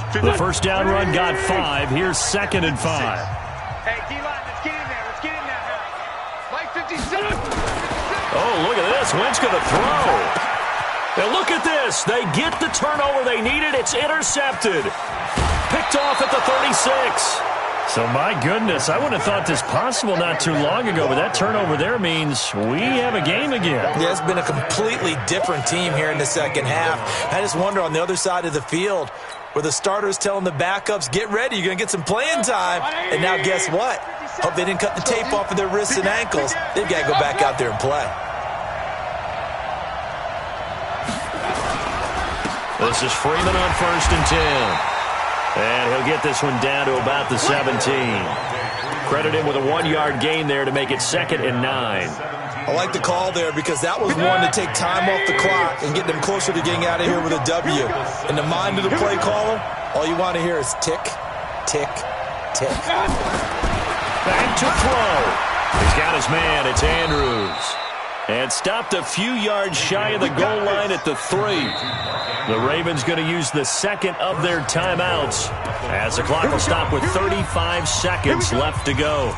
The 1st down run got 5. Here's 2nd and 5. Hey, D-line, let's get in there. Let's get in there, man. Like 57. Oh, look at this. Wentz going to throw. And look at this. They get the turnover they needed. It's intercepted. Picked off at the 36. So, my goodness, I wouldn't have thought this possible not too long ago, but that turnover there means we have a game again. Yeah, it's been a completely different team here in the 2nd half. I just wonder on the other side of the field where the starters telling the backups, get ready, you're going to get some playing time. And now guess what? Hope they didn't cut the tape off of their wrists and ankles. They've got to go back out there and play. This is Freeman on 1st and 10. And he'll get this one down to about the 17. Credit him with a 1-yard gain there to make it 2nd and 9. I like the call there because that was one to take time off the clock and get them closer to getting out of here with a W. In the mind of the play caller, all you want to hear is tick, tick, tick. Back to throw. He's got his man. It's Andrews. And stopped a few yards shy of the goal line at the 3. The Ravens going to use the 2nd of their timeouts as the clock will stop with 35 seconds left to go.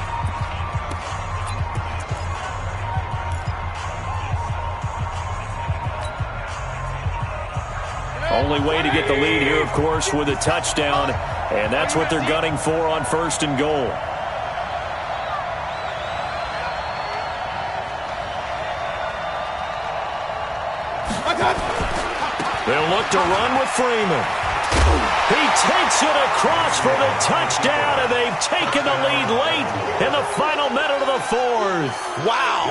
Only way to get the lead here, of course, with a touchdown, and that's what they're gunning for on 1st and goal. They'll look to run with Freeman. He takes it across for the touchdown, and they've taken the lead late in the the final minute of the fourth. Wow.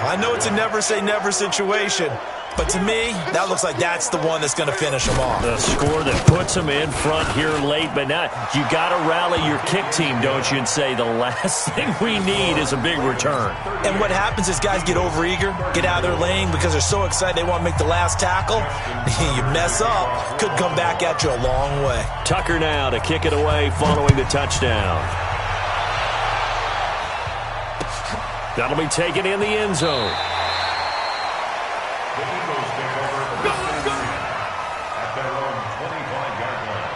I know it's a never say never situation, but to me, that looks like that's the one that's going to finish them off. The score that puts them in front here late, but now you got to rally your kick team, don't you, and say the last thing we need is a big return. And what happens is guys get overeager, get out of their lane because they're so excited they want to make the last tackle. You mess up, could come back at you a long way. Tucker now to kick it away following the touchdown. That'll be taken in the end zone. The Eagles take over first and 10 at their own 25-yard line.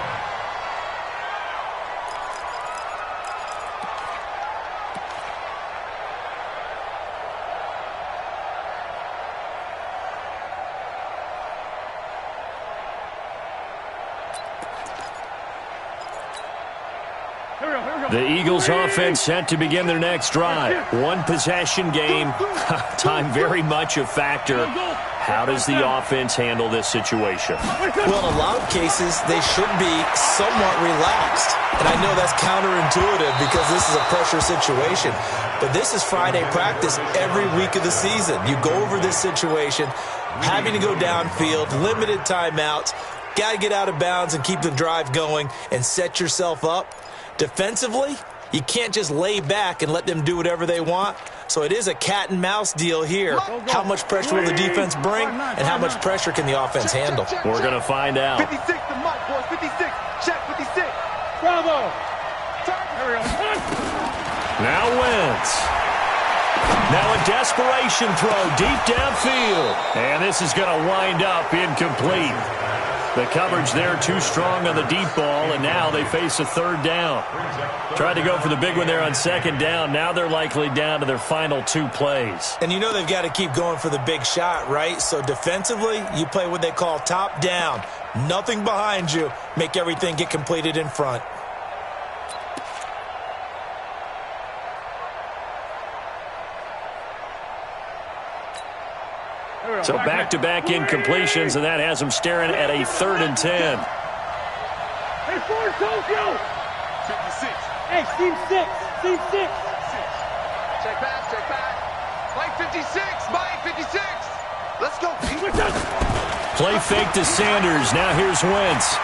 The Eagles offense set to begin their next drive. One possession game. Time very much a factor. How does the offense handle this situation? Well, in a lot of cases, they should be somewhat relaxed. And I know that's counterintuitive because this is a pressure situation. But this is Friday practice every week of the season. You go over this situation, having to go downfield, limited timeouts, got to get out of bounds and keep the drive going and set yourself up. Defensively, you can't just lay back and let them do whatever they want. So it is a cat and mouse deal here. How much pressure will the defense bring, and how much pressure can the offense handle? We're going to find out. 56 to Mike, boys. 56. Check 56. Bravo. Now Wentz. Now a desperation throw deep downfield. And this is going to wind up incomplete. The coverage there too strong on the deep ball, and now they face a third down. Tried to go for the big one there on second down. Now they're likely down to their final two plays. And you know they've got to keep going for the big shot, right? So defensively, you play what they call top down. Nothing behind you. Make everything get completed in front. So back-to-back incompletions, and that has them staring at a 3rd and 10. Hey, Ford, Tokyo. 56. Hey, Steve 6. Steve 6. Check back. Mike 56. Mike 56. Let's go. Play fake to Sanders. Now here's Wentz.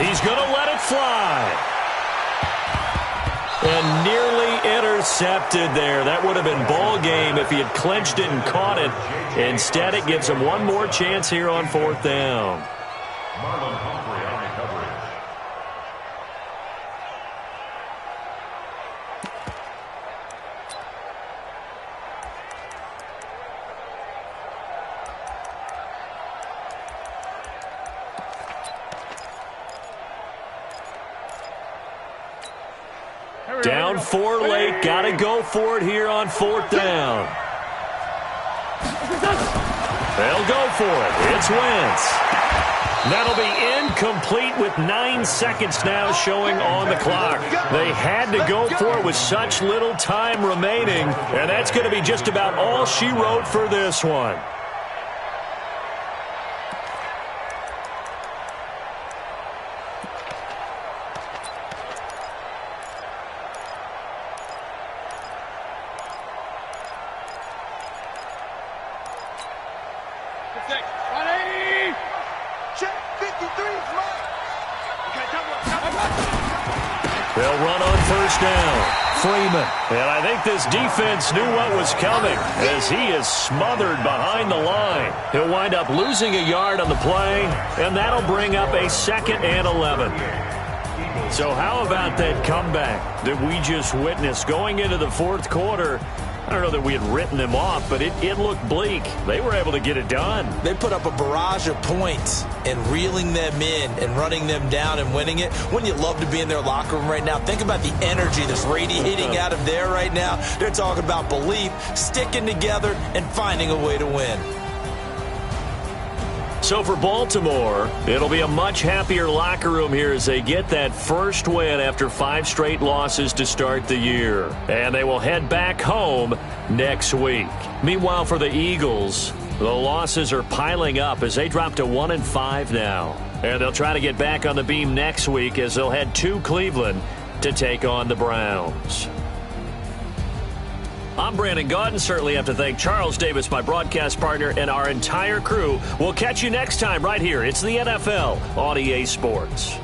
He's going to let it fly. And nearly intercepted there. That would have been ball game if he had clinched it and caught it. Instead, it gives him one more chance here on 4th down. Marlon Humphrey on the coverage. Down 4 late. Got to go for it here on 4th down. They'll go for it. It's Wentz. That'll be incomplete with 9 seconds now showing on the clock. They had to go for it with such little time remaining, and that's going to be just about all she wrote for this one. They'll run on 1st down. Freeman. And I think this defense knew what was coming as he is smothered behind the line. He'll wind up losing a yard on the play, and that'll bring up a 2nd and 11. So how about that comeback that we just witnessed going into the 4th quarter? I don't know that we had written them off, but it looked bleak. They were able to get it done. They put up a barrage of points and reeling them in and running them down and winning it. Wouldn't you love to be in their locker room right now? Think about the energy that's radiating out of there right now. They're talking about belief, sticking together, and finding a way to win. So for Baltimore, it'll be a much happier locker room here as they get that first win after 5 straight losses to start the year. And they will head back home next week. Meanwhile, for the Eagles, the losses are piling up as they drop to 1-5 now. And they'll try to get back on the beam next week as they'll head to Cleveland to take on the Browns. I'm Brandon Gaudin. Certainly have to thank Charles Davis, my broadcast partner, and our entire crew. We'll catch you next time right here. It's the NFL on EA Sports.